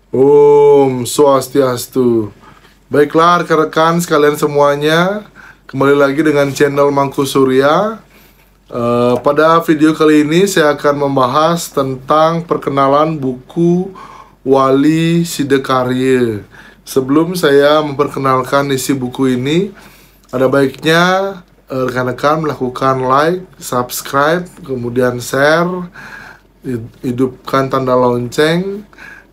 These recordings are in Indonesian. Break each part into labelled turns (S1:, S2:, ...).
S1: Om Swastiastu. Baiklah rekan-rekan sekalian semuanya, kembali lagi dengan channel Mangku Surya. Pada video kali ini saya akan membahas tentang perkenalan buku Wali Sidakarya. Sebelum saya memperkenalkan isi buku ini, ada baiknya rekan-rekan melakukan like, subscribe, kemudian share, hidupkan tanda lonceng.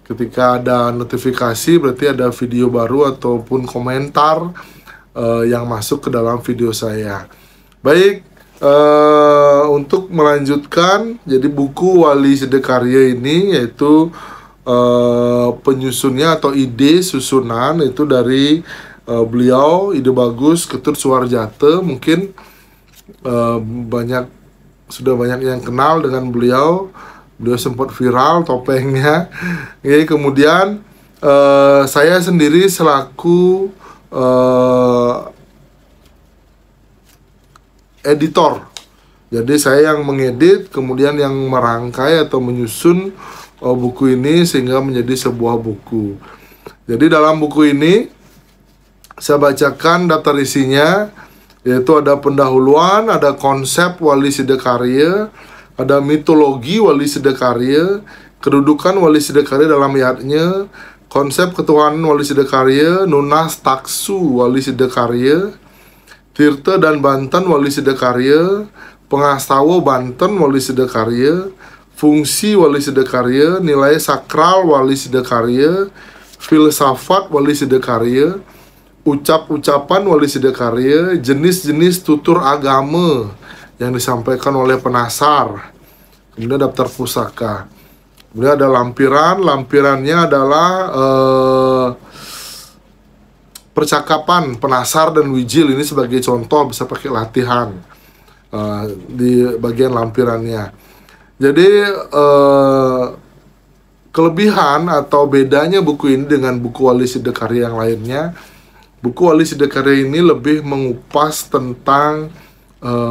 S1: Ketika ada notifikasi berarti ada video baru ataupun komentar yang masuk ke dalam video saya. Baik, untuk melanjutkan, jadi buku Wali Sidakarya ini yaitu penyusunnya atau ide susunan itu dari beliau, Ide Bagus Ketut Suharjatha. Mungkin sudah banyak yang kenal dengan beliau. Beliau sempat viral topengnya. Oke, kemudian saya sendiri selaku editor. Jadi saya yang mengedit, kemudian yang merangkai atau menyusun buku ini sehingga menjadi sebuah buku. Jadi dalam buku ini saya bacakan daftar isinya, yaitu ada pendahuluan, ada konsep Wali Sidakarya, ada mitologi Wali Sidakarya, kedudukan Wali Sidakarya dalam yatnya, konsep ketuhanan Wali Sidakarya, nunas taksu Wali Sidakarya, Tirta dan Banten Wali Sidakarya, Pengastawa Banten Wali Sidakarya, fungsi Wali Sidakarya, nilai sakral Wali Sidakarya, filsafat Wali Sidakarya, ucap-ucapan Wali Sidakarya, jenis-jenis tutur agama yang disampaikan oleh penasar, kemudian daftar pusaka, kemudian ada lampiran. Lampirannya adalah percakapan penasar dan wijil. Ini sebagai contoh, bisa pakai latihan di bagian lampirannya. Jadi kelebihan atau bedanya buku ini dengan buku Wali Sidakarya yang lainnya, buku Wali Sidakarya ini lebih mengupas tentang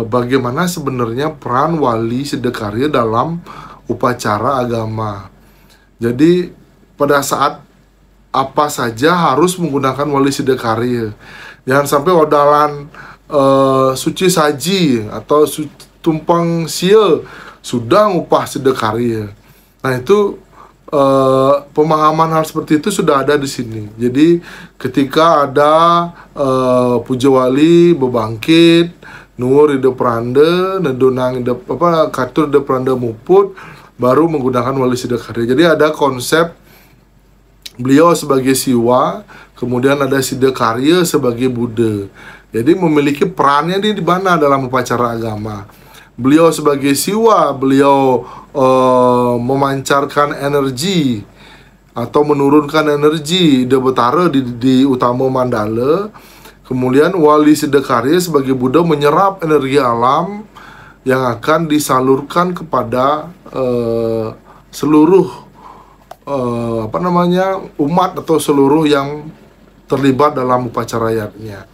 S1: bagaimana sebenarnya peran Wali Sidakarya dalam upacara agama. Jadi pada saat apa saja harus menggunakan Wali Sidakarya. Jangan sampai odalan suci saji atau tumpang sia sudah ngupah Sidakarya. Nah itu pemahaman hal seperti itu sudah ada di sini. Jadi ketika ada puja wali bebangkit, Nur ide pranda, nedonang ide katur ide pranda muput, baru menggunakan Wali Sidakarya. Jadi ada konsep beliau sebagai siwa, kemudian ada Sidakarya sebagai Buddha. Jadi memiliki perannya di mana dalam upacara agama. Beliau sebagai siwa, beliau memancarkan energi atau menurunkan energi ide betara di utama mandala. Kemudian Wali Sidakarya sebagai Buddha menyerap energi alam yang akan disalurkan kepada seluruh umat atau seluruh yang terlibat dalam upacara yatnya.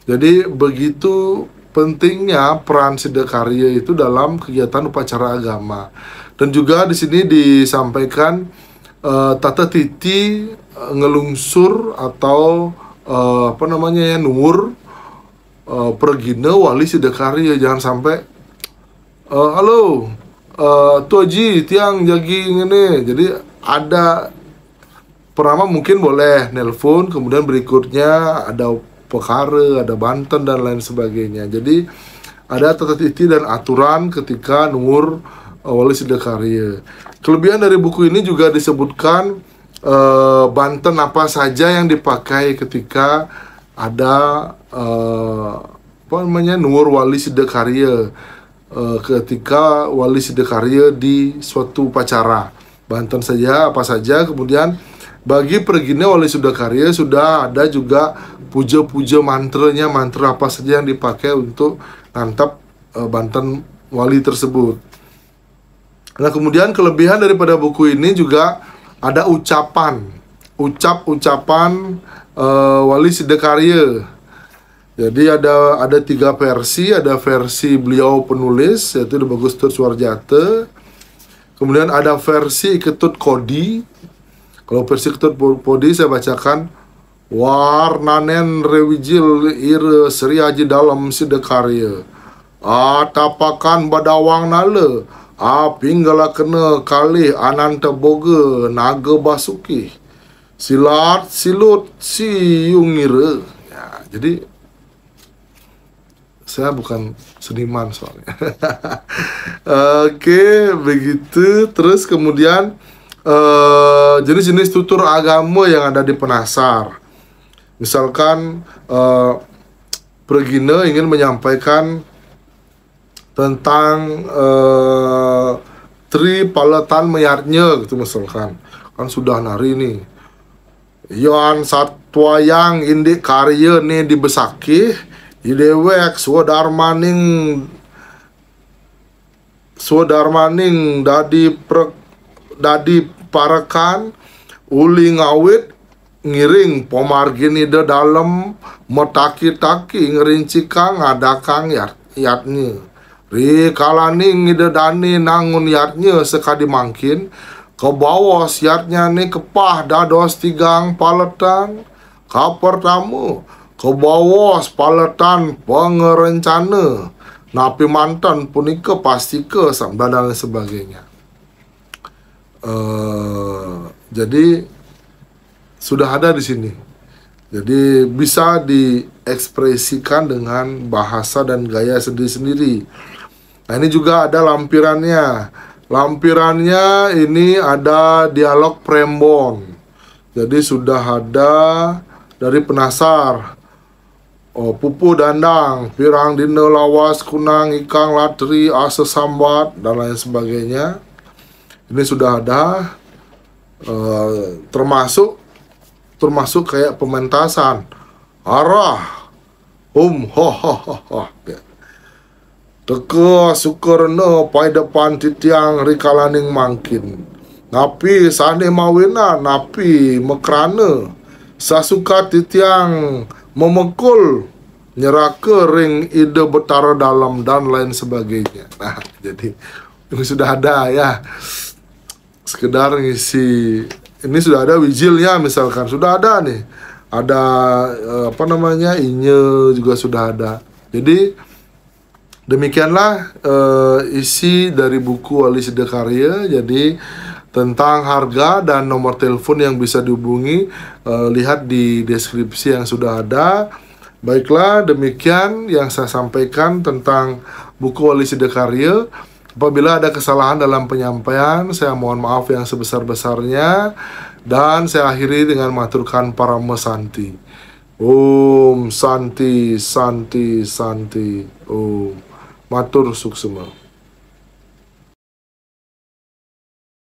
S1: Jadi begitu pentingnya peran Sidakarya itu dalam kegiatan upacara agama. Dan juga di sini disampaikan tata titi ngelungsur atau nur pergina Wali Sidakarya. Jangan sampai halo Tuaji tiang jagi ini. Jadi ada pertama mungkin boleh nelpon, kemudian berikutnya ada Pekara, ada Banten dan lain sebagainya. Jadi ada tata titi dan aturan ketika nur Wali Sidakarya. Kelebihan dari buku ini juga disebutkan Banten apa saja yang dipakai ketika ada nur Wali Sidakarya, ketika Wali Sidakarya di suatu upacara. Banten saja apa saja. Kemudian bagi pergina Wali Sidakarya sudah ada juga puja-puja mantranya, mantra apa saja yang dipakai untuk nantap Banten Wali tersebut. Nah kemudian kelebihan daripada buku ini juga ada ucapan Wali Sidakarya. Jadi ada 3 versi. Ada versi beliau penulis, yaitu Ide Bagus Ketut Suharjatha. Kemudian ada versi Ketut Kodi. Kalau versi Ketut Podi saya bacakan, warnanen rewijil ire Sri Haji dalam sidekarya. Tapakan badawang nala, pinggala kena kali ananta boga naga basuki. Silat silut siungira. Ya, jadi saya bukan seniman soalnya. Oke, begitu. Terus kemudian jenis-jenis tutur agama yang ada di Penasar. Misalkan Pregina ingin menyampaikan tentang Tri Paletan Meyarnya gitu misalkan. Kan sudah nari nih. Yoan Satwayang indik karya nih dibesaki, idewek swadarmaning dadi parakan uli ngawit ngiring pomargini de dalam metaki-taki ngerincikang ngadakang yatnya ri kalaning ide dani nangun yatnya sekadi mangkin ke bawah yatnya nih kepah dados tigang paletan kaper tamu ke bawah paletan pengerencana napi mantan punika pasti ke dan sebagainya. Jadi sudah ada di sini. Jadi bisa diekspresikan dengan bahasa dan gaya sendiri-sendiri. Nah ini juga ada lampirannya. Lampirannya ini ada dialog Prembon. Jadi sudah ada dari Penasar. Pupu dandang, pirang dina lawas kunang ikang latri asa sambat dan lain sebagainya. Ini sudah ada termasuk kayak pementasan arah ho ho ho teka sukarna pai depan titiang rikalaning mangkin napi sane mawina napi mekrana sasuka titiang memekul nyeraka ring ide betara dalam dan lain sebagainya. Nah jadi ini sudah ada ya, sekedar ngisi. Ini sudah ada wijilnya misalkan, sudah ada nih, ada inye juga sudah ada. Jadi demikianlah isi dari buku Wali Sidakarya. Jadi tentang harga dan nomor telepon yang bisa dihubungi, lihat di deskripsi yang sudah ada. Baiklah, demikian yang saya sampaikan tentang buku Wali Sidakarya. Apabila ada kesalahan dalam penyampaian, saya mohon maaf yang sebesar-besarnya. Dan saya akhiri dengan maturkan Parama Santi. Om Santi, Santi, Santi. Om. Matur suksema.